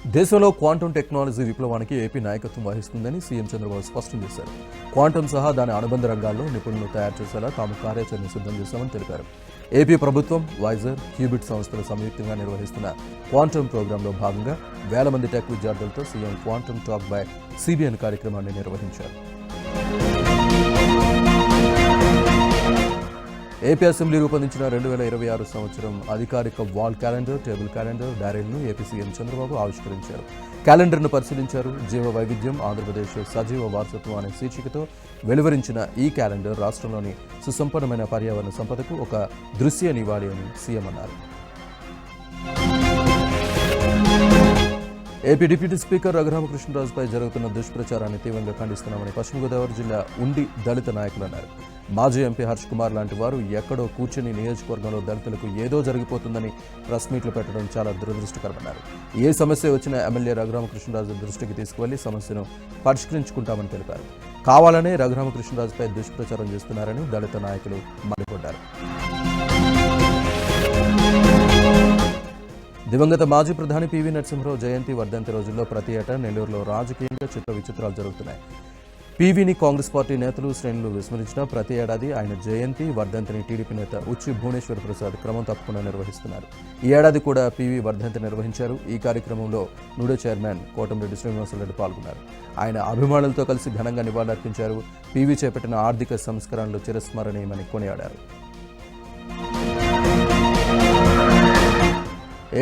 దేశంలో quantum technology విప్లవానికి AP నాయకత్వం వహిస్తుందని సీఎం చంద్రబాబు స్పష్టం చేశారు. క్వాంటం సహా దాని అనుబంధ రంగాల్లో నిపుణులు తయారు చేసేలా తాము కార్యాచరణ సిద్ధం చేశామని తెలిపారు. ఏపీ ప్రభుత్వం, వైజర్, క్యూబిట్ సంస్థలు సంయుక్తంగా నిర్వహిస్తున్న క్వాంటం ప్రోగ్రాంలో భాగంగా వేల మంది టెక్ విద్యార్థులతో CM quantum talk by CBN కార్యక్రమాన్ని నిర్వహించారు. ఏపీ అసెంబ్లీ రూపొందించిన 2026 సంవత్సరం అధికారిక వాల్ క్యాలెండర్, టేబుల్ క్యాలెండర్, డైరీలను ఏపీ సీఎం చంద్రబాబు ఆవిష్కరించారు. క్యాలెండర్ను పరిశీలించారు. జీవ వైవిధ్యం, ఆంధ్రప్రదేశ్ సజీవ వారసత్వం అనే శీర్షికతో వెలువరించిన ఈ క్యాలెండర్ రాష్ట్రంలోని సుసంపన్నమైన పర్యావరణ సంపదకు ఒక దృశ్య నివాళి అని సీఎం అన్నారు. ఏపీ డిప్యూటీ స్పీకర్ రఘురామకృష్ణరాజుపై జరుగుతున్న దుష్ప్రచారాన్ని తీవ్రంగా ఖండిస్తున్నామని పశ్చిమ గోదావరి జిల్లా ఉండి దళిత నాయకులు అన్నారు. మాజీ ఎంపీ హర్ష్ కుమార్ లాంటి వారు ఎక్కడో కూర్చుని నియోజకవర్గంలో దళితులకు ఏదో జరిగిపోతుందని ప్రెస్ మీట్లు పెట్టడం చాలా దురదృష్టకరమన్నారు. ఏ సమస్య వచ్చినా ఎమ్మెల్యే రఘురామకృష్ణరాజు దృష్టికి తీసుకువెళ్లి సమస్యను పరిష్కరించుకుంటామని తెలిపారు. కావాలనే రఘురామకృష్ణరాజుపై దుష్ప్రచారం చేస్తున్నారని దళిత నాయకులు మండిపడ్డారు. దివంగత మాజీ ప్రధాని పివి నరసింహరావు జయంతి వర్ధంతి రోజుల్లో ప్రతి ఏటా నెల్లూరులో రాజకీయంగా చిత్ర విచిత్రాలు జరుగుతున్నాయి. పివిని కాంగ్రెస్ పార్టీ నేతలు, శ్రేణులు విస్మరించిన ప్రతి ఏడాది ఆయన జయంతి వర్ధంతిని టీడీపీ నేత ఉచ్చి భువనేశ్వర్ ప్రసాద్ క్రమం తప్పకుండా నిర్వహిస్తున్నారు. ఈ ఏడాది కూడా పివి వర్ధంతి నిర్వహించారు. ఈ కార్యక్రమంలో నూడో చైర్మన్ కోటంరెడ్డి శ్రీనివాసరెడ్డి పాల్గొన్నారు. ఆయన అభిమానులతో కలిసి ఘనంగా నివాళులర్పించారు. పివి చేపట్టిన ఆర్థిక సంస్కరణలు చిరస్మరణీయమని కొనియాడారు.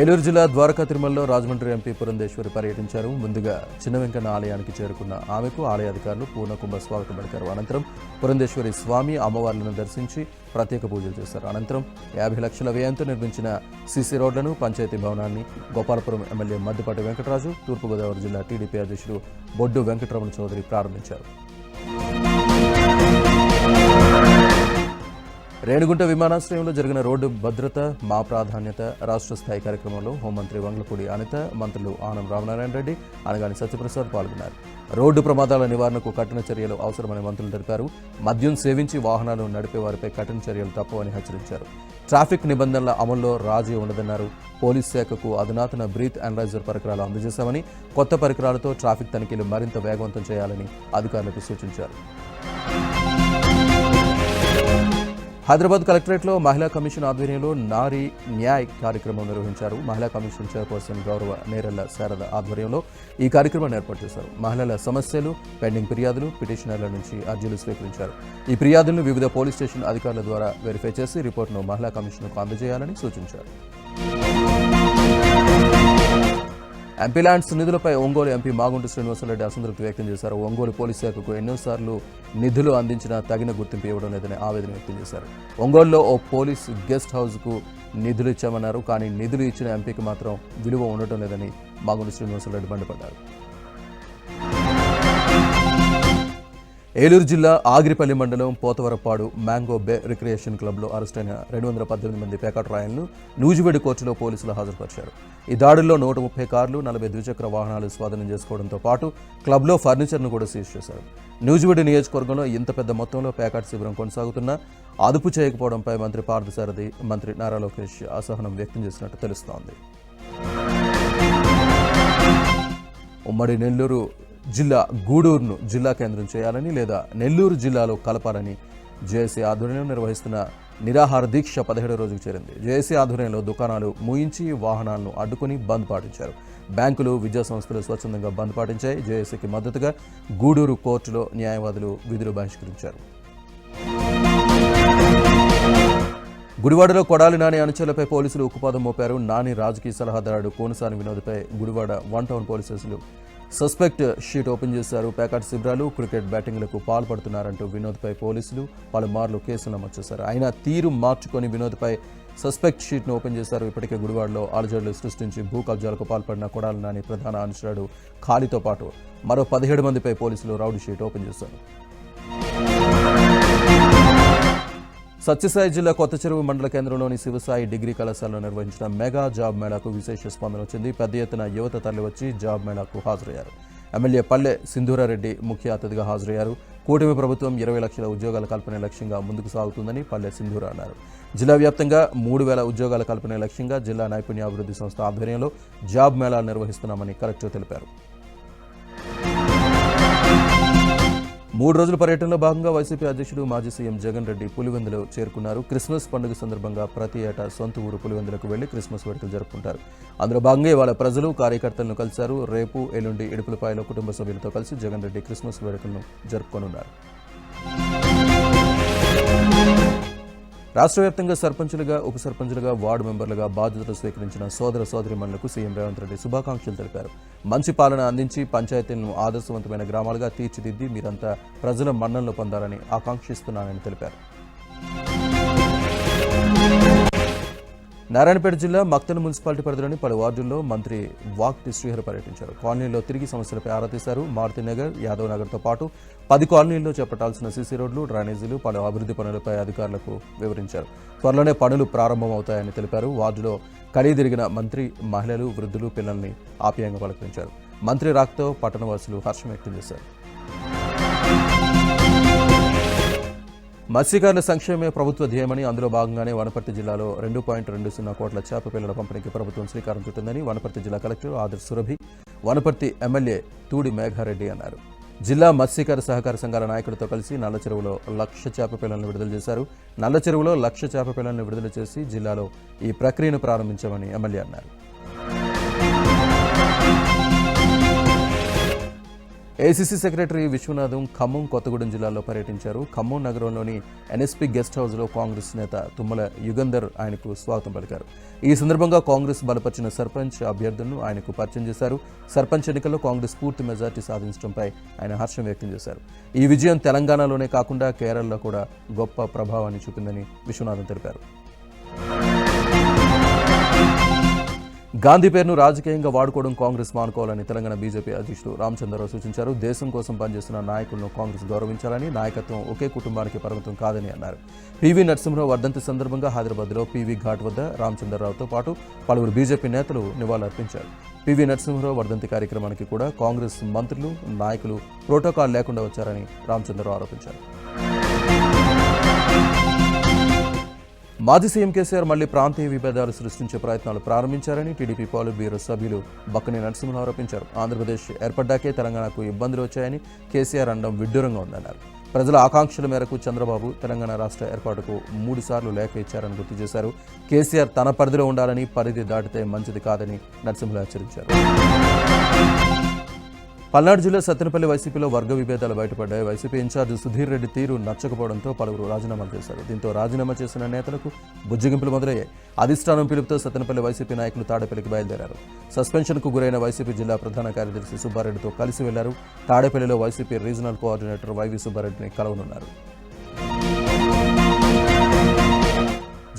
ఏలూరు జిల్లా ద్వారకా తిరుమలలో రాజమండ్రి ఎంపీ పురంధేశ్వరి పర్యటించారు. ముందుగా చిన్న వెంకన్న ఆలయానికి చేరుకున్న ఆమెకు ఆలయ అధికారులు పూర్ణకుంభ స్వాగతం పలికారు. అనంతరం పురంధేశ్వరి స్వామి, అమ్మవార్లను దర్శించి ప్రత్యేక పూజలు చేశారు. అనంతరం 50 లక్షల వ్యయంతో నిర్మించిన సీసీ రోడ్లను, పంచాయతీ భవనాన్ని గోపాలపురం ఎమ్మెల్యే మద్దిపాటి వెంకటరాజు, తూర్పుగోదావరి జిల్లా టీడీపీ అధ్యక్షుడు బొడ్డు వెంకటరమణ చౌదరి ప్రారంభించారు. రేణిగుంట విమానాశ్రయంలో జరిగిన రోడ్డు భద్రత మా ప్రాధాన్యత రాష్ట్ర స్థాయి కార్యక్రమంలో హోంమంత్రి వంగలపూడి అనిత, మంత్రులు ఆనం రామనారాయణ రెడ్డి, అనగాని సత్యప్రసాద్ పాల్గొన్నారు. రోడ్డు ప్రమాదాల నివారణకు కఠిన చర్యలు అవసరమని మంత్రులు తెలిపారు. మద్యం సేవించి వాహనాలు నడిపే వారిపై కఠిన చర్యలు తప్పవని హెచ్చరించారు. ట్రాఫిక్ నిబంధనల అమల్లో రాజీ ఉండదన్నారు. పోలీస్ శాఖకు అధునాతన బ్రీత్ అనలైజర్ పరికరాలు అందజేశామని, కొత్త పరికరాలతో ట్రాఫిక్ తనిఖీలు మరింత వేగవంతం చేయాలని అధికారులకు సూచించారు. హైదరాబాద్ కలెక్టరేట్లో మహిళా కమిషన్ ఆధ్వర్యంలో నారీ న్యాయ్ కార్యక్రమం నిర్వహించారు. మహిళా కమిషన్ చైర్పర్సన్ గౌరవ నేరెళ్ల శారద ఆధ్వర్యంలో ఈ కార్యక్రమాన్ని ఏర్పాటు చేశారు. మహిళల సమస్యలు, పెండింగ్ ఫిర్యాదులు, పిటిషనర్ల నుంచి అర్జీలు స్వీకరించారు. ఈ ఫిర్యాదులను వివిధ పోలీస్ స్టేషన్ అధికారుల ద్వారా వెరిఫై చేసి రిపోర్టును మహిళా కమిషన్కు అందజేయాలని సూచించారు. ఎంపీ ల్యాండ్స్ నిధులపై ఒంగోలు ఎంపీ మాగుంట శ్రీనివాసరెడ్డి అసంతృప్తి వ్యక్తం చేశారు. ఒంగోలు పోలీస్ శాఖకు ఎన్నోసార్లు నిధులు అందించినా తగిన గుర్తింపు ఇవ్వడం లేదని ఆవేదన వ్యక్తం చేశారు. ఒంగోలులో ఓ పోలీస్ గెస్ట్ హౌస్కు నిధులు ఇచ్చామన్నారు. కానీ నిధులు ఇచ్చిన ఎంపీకి మాత్రం విలువ ఉండటం లేదని మాగుంట శ్రీనివాసరెడ్డి మండిపడ్డారు. ఏలూరు జిల్లా ఆగిరిపల్లి మండలం పోతవరపాడు మ్యాంగో బే రిక్రియేషన్ క్లబ్లో అరెస్టైన 218 మంది పేకాట రాయలను నూజివీడు కోర్టులో పోలీసులు హాజరుపరిచారు. ఈ దాడుల్లో 130 కార్లు, 40 ద్విచక్ర వాహనాలు స్వాధీనం చేసుకోవడంతో పాటు క్లబ్లో ఫర్నిచర్ను కూడా సీజ్ చేశారు. నూజివీడు నియోజకవర్గంలో ఇంత పెద్ద మొత్తంలో పేకాట శిబిరం కొనసాగుతున్నా అదుపు చేయకపోవడంపై మంత్రి పార్థసారథి, మంత్రి నారా లోకేష్ అసహనం వ్యక్తం చేసినట్టు తెలుస్తోంది. ఉమ్మడి నెల్లూరు జిల్లా గూడూరును జిల్లా కేంద్రం చేయాలని లేదా నెల్లూరు జిల్లాలో కలపాలని జేఏసీ ఆధ్వర్యంలో నిర్వహిస్తున్న నిరాహార దీక్ష 17వ రోజుకు చేరింది. జేఏసీ ఆధ్వర్యంలో దుకాణాలు మూయించి వాహనాలను అడ్డుకుని బంద్ పాటించారు. బ్యాంకులు, విద్యా సంస్థలు స్వచ్ఛందంగా బంద్ పాటించాయి. జేఏసీకి మద్దతుగా గూడూరు కోర్టులో న్యాయవాదులు విధులు బహిష్కరించారు. గుడివాడలో కొడాలి నాని అనుచరులపై పోలీసులు ఉక్కుపాదం మోపారు. నాని రాజకీయ సలహాదారుడు కోనసాని వినోద్పై గుడివాడ 1 టౌన్ పోలీసులు సస్పెక్ట్ షీట్ ఓపెన్ చేశారు. పేకాట శిబిరాలు, క్రికెట్ బ్యాటింగ్లకు పాల్పడుతున్నారంటూ వినోద్పై పోలీసులు పలుమార్లు కేసులు నమోదు చేశారు. అయినా తీరు మార్చుకొని వినోద్పై సస్పెక్ట్ షీట్ను ఓపెన్ చేశారు. ఇప్పటికే గుడివాడలో అలజడులు సృష్టించి భూ కబ్జాలకు పాల్పడిన కొడాలి నాని ప్రధాన అనుచరుడు ఖాళీతో పాటు మరో 17 మందిపై పోలీసులు రౌడీ షీట్ ఓపెన్ చేశారు. సత్యసాయి జిల్లా కొత్త చెరువు మండల కేంద్రంలోని శివసాయి డిగ్రీ కళాశాలలో నిర్వహించిన మెగా జాబ్ మేళాకు విశేష స్పందన వచ్చింది. పెద్ద ఎత్తున యువత తరలివచ్చి జాబ్ మేళాకు హాజరయ్యారు. ఎమ్మెల్యే పల్లె సింధూరారెడ్డి ముఖ్య అతిథిగా హాజరయ్యారు. కూటమి ప్రభుత్వం 20 లక్షల ఉద్యోగాల కల్పనే లక్ష్యంగా ముందుకు సాగుతుందని పల్లె సింధూర అన్నారు. జిల్లా వ్యాప్తంగా 3,000 ఉద్యోగాల కల్పనే లక్ష్యంగా జిల్లా నైపుణ్యాభివృద్ధి సంస్థ ఆధ్వర్యంలో జాబ్ మేళాలు నిర్వహిస్తున్నామని కలెక్టర్ తెలిపారు. 3 రోజుల పర్యటనలో భాగంగా వైసీపీ అధ్యక్షుడు మాజీ సీఎం జగన్ రెడ్డి పులివెందులో చేరుకున్నారు. క్రిస్మస్ పండుగ సందర్భంగా ప్రతి ఏటా సొంత ఊరు పులివెందులకు వెళ్లి క్రిస్మస్ వేడుకలు జరుపుకుంటారు. అందులో భాగంగా ఇవాళ ప్రజలు కార్యకర్తలను కలిశారు. రేపు ఎల్లుండి ఇడుపులపాయలో కుటుంబ సభ్యులతో కలిసి జగన్ రెడ్డి క్రిస్మస్ వేడుకలను జరుపుకోనున్నారు. రాష్ట్ర వ్యాప్తంగా సర్పంచులుగా, ఉప సర్పంచులుగా, వార్డు మెంబర్లుగా బాధ్యతలు స్వీకరించిన సోదర సోదరీమణులకు సీఎం రేవంత్ రెడ్డి శుభాకాంక్షలు తెలిపారు. మంచి పాలన అందించి పంచాయతీలను ఆదర్శవంతమైన గ్రామాలుగా తీర్చిదిద్ది మీరంతా ప్రజల మన్ననలు పొందాలని ఆకాంక్షిస్తున్నానని తెలిపారు. నారాయణపేట జిల్లా మక్తల్ మున్సిపాలిటీ పరిధిలోని పలు వార్డుల్లో మంత్రి వాక్టి శ్రీహరి పర్యటించారు. కాలనీల్లో తిరిగి సమస్యలపై ఆరా తీశారు. మారుతినగర్, యాదవ్ నగర్తో పాటు 10 కాలనీల్లో చేపట్టాల్సిన సీసీ రోడ్లు, డ్రైనేజీలు, పలు అభివృద్ధి పనులపై అధికారులకు వివరించారు. త్వరలోనే పనులు ప్రారంభమవుతాయని తెలిపారు. వార్డులో కలిదిరిగిన మంత్రి మహిళలు, వృద్ధులు, పిల్లల్ని ఆప్యాయంగా పలకరించారు. మంత్రి రాకతో పట్టణవాసులు హర్షం వ్యక్తం చేశారు. మత్స్యకారుల సంక్షేమే ప్రభుత్వ ధ్యేయమని, అందులో భాగంగానే వనపర్తి జిల్లాలో 2.20 కోట్ల చేప పిల్లల పంపిణీకి ప్రభుత్వం శ్రీకారం చుట్టిందని వనపర్తి జిల్లా కలెక్టర్ ఆదర్శ్ సురభి, వనపర్తి ఎమ్మెల్యే తూడి మేఘారెడ్డి అన్నారు. జిల్లా మత్స్యకార సహకార సంఘాల నాయకులతో కలిసి నల్ల చెరువులో 1,00,000 చేప పిల్లలను విడుదల చేశారు. నల్ల చెరువులో 1,00,000 చేప పిల్లలను విడుదల చేసి జిల్లాలో ఈ ప్రక్రియను ప్రారంభించామని ఎమ్మెల్యే అన్నారు. ఏసీసీ సెక్రటరీ విశ్వనాథం ఖమ్మం, కొత్తగూడెం జిల్లాలో పర్యటించారు. ఖమ్మం నగరంలోని ఎన్ఎస్పీ గెస్ట్ హౌస్లో కాంగ్రెస్ నేత తుమ్మల యుగంధర్ ఆయనకు స్వాగతం పలికారు. ఈ సందర్భంగా కాంగ్రెస్ బలపరిచిన సర్పంచ్ అభ్యర్థులను ఆయనకు పరిచయం చేశారు. సర్పంచ్ ఎన్నికల్లో కాంగ్రెస్ పూర్తి మెజార్టీ సాధించడంపై ఆయన హర్షం వ్యక్తం చేశారు. ఈ విజయం తెలంగాణలోనే కాకుండా కేరళలో కూడా గొప్ప ప్రభావాన్ని చూపిందని విశ్వనాథం తెలిపారు. గాంధీ పేరును రాజకీయంగా వాడుకోవడం కాంగ్రెస్ మానుకోవాలని తెలంగాణ బీజేపీ అధ్యక్షుడు రామచంద్రరావు సూచించారు. దేశం కోసం పనిచేస్తున్న నాయకులను కాంగ్రెస్ గౌరవించాలని, నాయకత్వం ఒకే కుటుంబానికి పరిమితం కాదని అన్నారు. పివి నరసింహరావు వర్ధంతి సందర్భంగా హైదరాబాద్లో పీవీ ఘాట్ వద్ద రామచంద్రరావుతో పాటు పలువురు బీజేపీ నేతలు నివాళులర్పించారు. పివి నరసింహరావు వర్ధంతి కార్యక్రమానికి కూడా కాంగ్రెస్ మంత్రులు, నాయకులు ప్రోటోకాల్ లేకుండా వచ్చారని రామచంద్రరావు ఆరోపించారు. మాజీ సీఎం కేసీఆర్ మళ్లీ ప్రాంతీయ విభేదాలు సృష్టించే ప్రయత్నాలు ప్రారంభించారని టీడీపీ పాలిట్ బ్యూరో సభ్యులు బక్కని నరసింహరావు ఆరోపించారు. ఆంధ్రప్రదేశ్ ఏర్పడ్డాకే తెలంగాణకు ఇబ్బందులు వచ్చాయని కేసీఆర్ అనడం విడ్డూరంగా ఉందన్నారు. ప్రజల ఆకాంక్షల మేరకు చంద్రబాబు తెలంగాణ రాష్ట్ర ఏర్పాటుకు 3 సార్లు లేఖ ఇచ్చారని గుర్తు చేశారు. కేసీఆర్ తన పరిధిలో ఉండాలని, పరిధి దాటితే మంచిది కాదని నరసింహరావు హెచ్చరించారు. పల్నాడు జిల్లా సత్తెనపల్లి వైసీపీలో వర్గ విభేదాలు బయటపడ్డాయి. వైసీపీ ఇన్ఛార్జ్ సుధీర్ రెడ్డి తీరు నచ్చకపోవడంతో పలువురు రాజీనామాలు చేశారు. దీంతో రాజీనామా చేసిన నేతలకు బుజ్జగింపులు మొదలయ్యాయి. అధిష్టానం పిలుపుతో సత్తెనపల్లి వైసీపీ నాయకులు తాడేపల్లికి బయలుదేరారు. సస్పెన్షన్కు గురైన వైసీపీ జిల్లా ప్రధాన కార్యదర్శి సుబ్బారెడ్డితో కలిసి వెళ్లారు. తాడేపల్లిలో వైసీపీ రీజనల్ కోఆర్డినేటర్ వైవి సుబ్బారెడ్డిని కలవనున్నారు.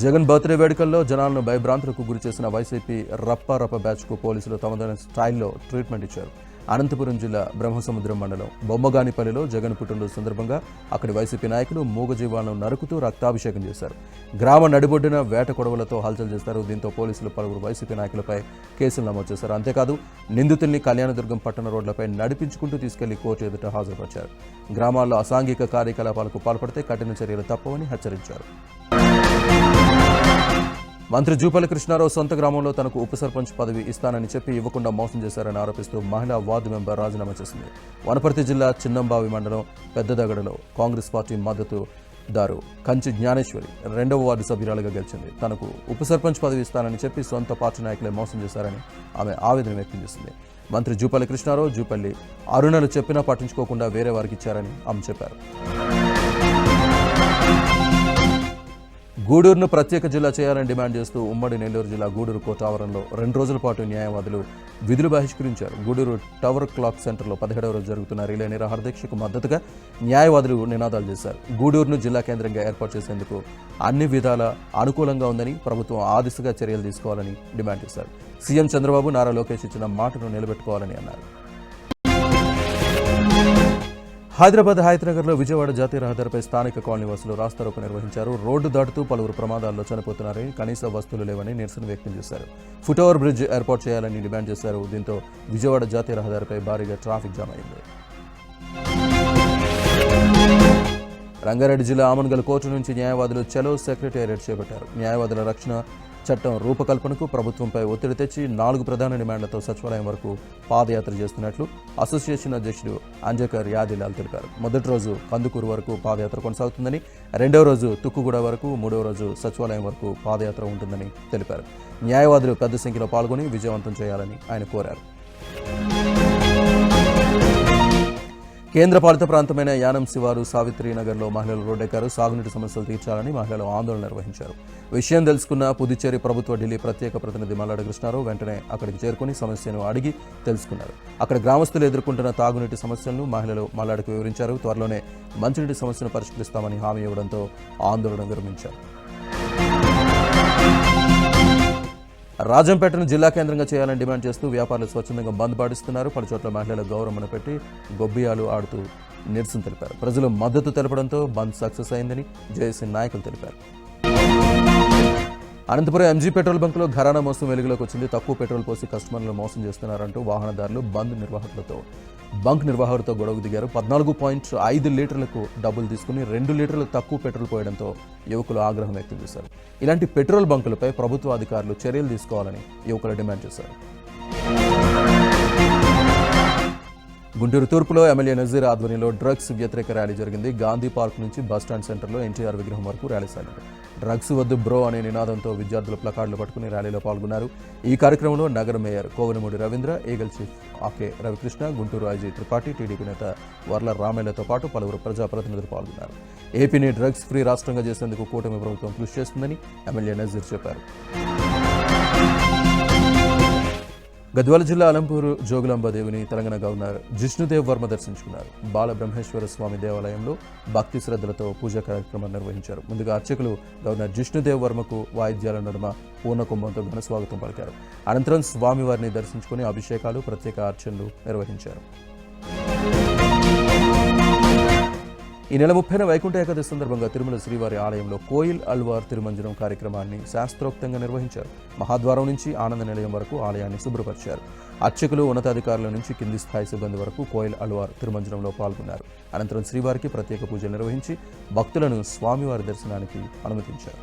జగన్ బర్త్డే వేడుకల్లో జనాలను భయభ్రాంతులకు గురిచేసిన వైసీపీ రప్ప బ్యాచ్కు పోలీసులు తమదైన స్టైల్లో ట్రీట్మెంట్ ఇచ్చారు. అనంతపురం జిల్లా బ్రహ్మసముద్రం మండలం బొమ్మగానిపల్లిలో జగన్ పుట్టినరోజు సందర్భంగా అక్కడి వైసీపీ నాయకులు మూగజీవాలను నరుకుతూ రక్తాభిషేకం చేశారు. గ్రామ నడిబొడ్డున వేట కొడవలతో హల్చల్ చేస్తారు. దీంతో పోలీసులు పలువురు వైసీపీ నాయకులపై కేసులు నమోదు చేశారు. అంతేకాదు నిందితుల్ని కళ్యాణదుర్గం పట్టణ రోడ్లపై నడిపించుకుంటూ తీసుకెళ్లి కోర్టు ఎదుట హాజరుపరిచారు. గ్రామాల్లో అసాంఘిక కార్యకలాపాలకు పాల్పడితే కఠిన చర్యలు తప్పవని హెచ్చరించారు. మంత్రి జూపల్లి కృష్ణారావు సొంత గ్రామంలో తనకు ఉప సర్పంచ్ పదవి ఇస్తానని చెప్పి ఇవ్వకుండా మోసం చేశారని ఆరోపిస్తూ మహిళా వార్డు మెంబర్ రాజీనామా చేసింది. వనపర్తి జిల్లా చిన్నంబావి మండలం పెద్దదగడలో కాంగ్రెస్ పార్టీ మద్దతుదారు కంచి జ్ఞానేశ్వరి 2వ వార్డు సభ్యురాలుగా గెలిచింది. తనకు ఉప సర్పంచ్ పదవి ఇస్తానని చెప్పి సొంత పార్టీ నాయకులే మోసం చేశారని ఆమె ఆవేదన వ్యక్తం చేసింది. మంత్రి జూపల్లి కృష్ణారావు, జూపల్లి అరుణలు చెప్పినా పట్టించుకోకుండా వేరే వారికి ఇచ్చారని ఆమె చెప్పారు. గూడూరును ప్రత్యేక జిల్లా చేయాలని డిమాండ్ చేస్తూ ఉమ్మడి నెల్లూరు జిల్లా గూడూరు కోర్టు ఆవరణలో 2 రోజుల పాటు న్యాయవాదులు విధులు బహిష్కరించారు. గూడూరు టవర్ క్లాక్ సెంటర్లో 17వ రోజు జరుగుతున్న రిలే నిరాహార దీక్షకు మద్దతుగా న్యాయవాదులు నినాదాలు చేశారు. గూడూరును జిల్లా కేంద్రంగా ఏర్పాటు చేసేందుకు అన్ని విధాల అనుకూలంగా ఉందని, ప్రభుత్వం ఆ దిశగా చర్యలు తీసుకోవాలని డిమాండ్ చేశారు. సీఎం చంద్రబాబు, నారా లోకేష్ ఇచ్చిన మాటను నిలబెట్టుకోవాలని అన్నారు. హైదరాబాద్ హయత్నగర్లో విజయవాడ జాతీయ రహదారిపై స్థానిక కాలనీవాసులు రాస్తారోకో నిర్వహించారు. రోడ్డు దాటుతూ పలువురు ప్రమాదాల్లో చనిపోతున్నారని, కనీస వస్తువులు లేవని నిరసన వ్యక్తం చేశారు. ఫుట్ ఓవర్ బ్రిడ్జ్ ఏర్పాటు చేయాలని డిమాండ్ చేశారు. దీంతో విజయవాడ జాతీయ రహదారిపై భారీగా ట్రాఫిక్ జామ్ అయింది. రంగారెడ్డి జిల్లా ఆమన్గల్ కోర్టు నుంచి న్యాయవాదులు చలో సెక్రటేరియట్ చేపట్టారు. న్యాయవాదుల రక్షణ చట్టం రూపకల్పనకు ప్రభుత్వంపై ఒత్తిడి తెచ్చి 4 ప్రధాన డిమాండ్లతో సచివాలయం వరకు పాదయాత్ర చేస్తున్నట్లు అసోసియేషన్ అధ్యక్షుడు అంజకర్ యాదిలాల్ తెలిపారు. మొదటి రోజు కందుకూరు వరకు పాదయాత్ర కొనసాగుతుందని, రెండవ రోజు తుక్కుగూడ వరకు, మూడవ రోజు సచివాలయం వరకు పాదయాత్ర ఉంటుందని తెలిపారు. న్యాయవాదులు పెద్ద సంఖ్యలో పాల్గొని విజయవంతం చేయాలని ఆయన కోరారు. కేంద్రపాలిత ప్రాంతమైన యానం శివారు సావిత్రినగర్లో మహిళలు రోడ్డెక్కారు. సాగునీటి సమస్యలు తీర్చాలని మహిళలు ఆందోళన నిర్వహించారు. విషయం తెలుసుకున్న పుదుచ్చేరి ప్రభుత్వ ఢిల్లీ ప్రత్యేక ప్రతినిధి మల్లాడి కృష్ణారావు వెంటనే అక్కడికి చేరుకుని సమస్యను అడిగి తెలుసుకున్నారు. అక్కడ గ్రామస్తులు ఎదుర్కొంటున్న తాగునీటి సమస్యలను మహిళలు మల్లాడికి వివరించారు. త్వరలోనే మంచినీటి సమస్యను పరిష్కరిస్తామని హామీ ఇవ్వడంతో ఆందోళన విరమించారు. రాజంపేటను జిల్లా కేంద్రంగా చేయాలని డిమాండ్ చేస్తూ వ్యాపారులు స్వచ్ఛందంగా బంద్ పాటిస్తున్నారు. పలుచోట్ల మహిళల గౌరవమును పెట్టి గొబ్బియాలు ఆడుతూ నిరసన తెలిపారు. ప్రజలు మద్దతు తెలపడంతో బంద్ సక్సెస్ అయిందని జేఏసీ నాయకులు తెలిపారు. అనంతపురం ఎంజీ పెట్రోల్ బంకులో ఘరానా మోసం వెలుగులోకి వచ్చింది. తక్కువ పెట్రోల్ పోసి కస్టమర్లను మోసం చేస్తున్నారంటూ వాహనదారులు బంక్ నిర్వాహకులతో గొడవకు దిగారు. 14.5 లీటర్లకు డబ్బులు తీసుకుని 2 లీటర్లకు తక్కువ పెట్రోల్ పోయడంతో యువకులు ఆగ్రహం వ్యక్తం చేశారు. ఇలాంటి పెట్రోల్ బంకులపై ప్రభుత్వ అధికారులు చర్యలు తీసుకోవాలని యువకులు డిమాండ్ చేశారు. గుంటూరు తూర్పులో ఎమ్మెల్యే నజీర్ ఆధ్వర్యంలో డ్రగ్స్ వ్యతిరేక ర్యాలీ జరిగింది. గాంధీ పార్క్ నుంచి బస్టాండ్ సెంటర్లో ఎన్టీఆర్ విగ్రహం వరకు ర్యాలీ సాగింది. డ్రగ్స్ వద్దు బ్రో అనే నినాదంతో విద్యార్థులు ప్లకార్డులు పట్టుకుని ర్యాలీలో పాల్గొన్నారు. ఈ కార్యక్రమంలో నగర mayor Kovanamudi Ravindra, Eagle chief Ake Ravikrishna, Guntur IG Tripathi, TDP నేత వర్ల రామేళ్లతో పాటు పలువురు ప్రజాప్రతినిధులు పాల్గొన్నారు. ఏపీని డ్రగ్స్ ఫ్రీ రాష్ట్రంగా చేసేందుకు కూటమి ప్రభుత్వం కృషి చేస్తుందని ఎమ్మెల్యే నజీర్ చెప్పారు. గద్వాల జిల్లా అలంపూరు జోగులాంబ దేవిని తెలంగాణ గవర్నర్ జిష్ణుదేవ్ వర్మ దర్శించుకున్నారు. బాలబ్రహ్మేశ్వర స్వామి దేవాలయంలో భక్తి శ్రద్ధలతో పూజా కార్యక్రమం నిర్వహించారు. ముందుగా అర్చకులు గవర్నర్ జిష్ణుదేవ్ వర్మకు వాయిద్యాల నడుమ పూర్ణకుంభంతో ఘన స్వాగతం పలికారు. అనంతరం స్వామివారిని దర్శించుకుని అభిషేకాలు, ప్రత్యేక అర్చనలు నిర్వహించారు. ఈ నెల 30న వైకుంఠ ఏకాదశి సందర్భంగా తిరుమల శ్రీవారి ఆలయంలో కోయిల్ అల్వార్ తిరుమంజనం కార్యక్రమాన్ని శాస్త్రోక్తంగా నిర్వహించారు. మహాద్వారం నుంచి ఆనంద నిలయం వరకు ఆలయాన్ని శుభ్రపరిచారు. అర్చకులు, ఉన్నతాధికారుల నుంచి కింది స్థాయి సిబ్బంది వరకు కోయిల్ అల్వార్ తిరుమంజనంలో పాల్గొన్నారు. అనంతరం శ్రీవారికి ప్రత్యేక పూజలు నిర్వహించి భక్తులను స్వామివారి దర్శనానికి అనుమతించారు.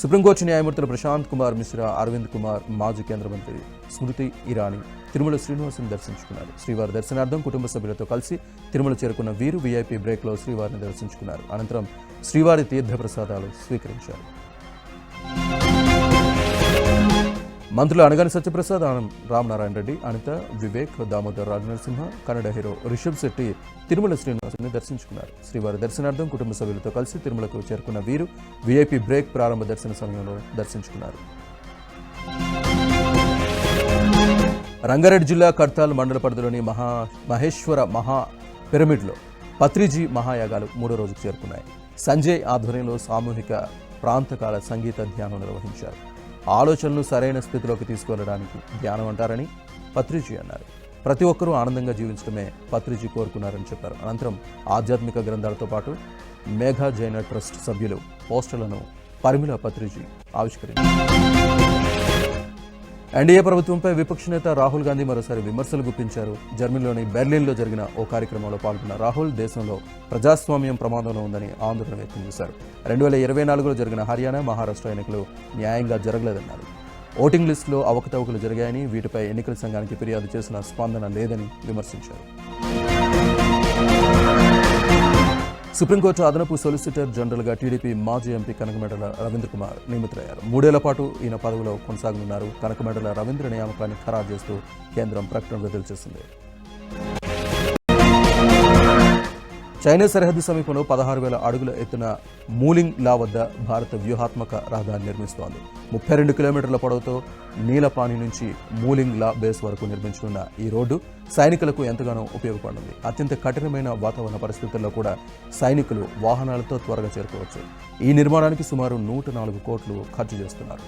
సుప్రీంకోర్టు న్యాయమూర్తులు ప్రశాంత్ కుమార్ మిశ్రా, అరవింద్ కుమార్, మాజీ కేంద్ర మంత్రి స్మృతి ఇరానీ తిరుమల శ్రీనివాసుని దర్శించుకున్నారు. శ్రీవారి దర్శనార్థం కుటుంబ సభ్యులతో కలిసి తిరుమల చేరుకున్న వీరు వీఐపీ బ్రేక్లో శ్రీవారిని దర్శించుకున్నారు. అనంతరం శ్రీవారి తీర్థప్రసాదాలు స్వీకరించారు. మంత్రులు అనగాని సత్యప్రసాద్, ఆనం రామనారాయణ రెడ్డి, అనిత, వివేక్, దామోదర్ రాజనరసింహ, కన్నడ హీరో రిషబ్ శెట్టి తిరుమల శ్రీనివాసుని దర్శించుకున్నారు. శ్రీవారి దర్శనార్థం కుటుంబ సభ్యులతో కలిసి తిరుమలకు చేరుకున్న వీరు వీఐపీ బ్రేక్ ప్రారంభ దర్శన సమయంలో దర్శించుకున్నారు. రంగారెడ్డి జిల్లా కడ్తాల్ మండల పరిధిలోని మహేశ్వర మహా పిరమిడ్లో పత్రిజీ మహాయాగాలు 3వ రోజుకు చేరుకున్నాయి. సంజయ్ ఆధ్వర్యంలో సామూహిక ప్రాంతకాల సంగీత ధ్యానం నిర్వహించారు. ఆలోచనలు సరైన స్థితిలోకి తీసుకెళ్లడానికి ధ్యానం అంటారని పత్రిజీ అన్నారు. ప్రతి ఒక్కరూ ఆనందంగా జీవించడమే పత్రిజీ కోరుకున్నారని చెప్పారు. అనంతరం ఆధ్యాత్మిక గ్రంథాలతో పాటు మేఘా జైన ట్రస్ట్ సభ్యులు పోస్టర్లను పరిమిళ పత్రిజీ ఆవిష్కరించారు. ఎన్డీఏ ప్రభుత్వంపై విపక్ష నేత రాహుల్ గాంధీ మరోసారి విమర్శలు గుప్పించారు. జర్మనీలోని బెర్లిన్లో జరిగిన ఓ కార్యక్రమంలో పాల్గొన్న రాహుల్ దేశంలో ప్రజాస్వామ్యం ప్రమాదంలో ఉందని ఆందోళన వ్యక్తం చేశారు. 2024లో జరిగిన హర్యానా, మహారాష్ట్ర ఎన్నికలు న్యాయంగా జరగలేదన్నారు. ఓటింగ్ లిస్టులో అవకతవకలు జరిగాయని, వీటిపై ఎన్నికల సంఘానికి ఫిర్యాదు చేసిన స్పందన లేదని విమర్శించారు. సుప్రీంకోర్టు అదనపు సొలిసిటర్ జనరల్గా టీడీపీ మాజీ ఎంపీ కనకమెడల రవీంద్ర కుమార్ నియమితులయ్యారు. 3 ఏళ్ల పాటు ఈయన పదవిలో కొనసాగనున్నారు. కనకమెడల రవీంద్ర నియామకాన్ని ఖరారు చేస్తూ కేంద్రం ప్రకటన విడుదల చేసింది. చైనా సరిహద్దు సమీపంలో 16,000 అడుగుల ఎత్తున మూలింగ్ లా వద్ద భారత వ్యూహాత్మక రహదారి నిర్మిస్తోంది. 32 కిలోమీటర్ల పొడవుతో నీలపాని నుంచి మూలింగ్ లా బేస్ వరకు నిర్మించనున్న ఈ రోడ్డు సైనికులకు ఎంతగానో ఉపయోగపడుతుంది. అత్యంత కఠినమైన వాతావరణ పరిస్థితుల్లో కూడా సైనికులు వాహనాలతో త్వరగా చేరుకోవచ్చు. ఈ నిర్మాణానికి సుమారు 104 కోట్లు ఖర్చు చేస్తున్నారు.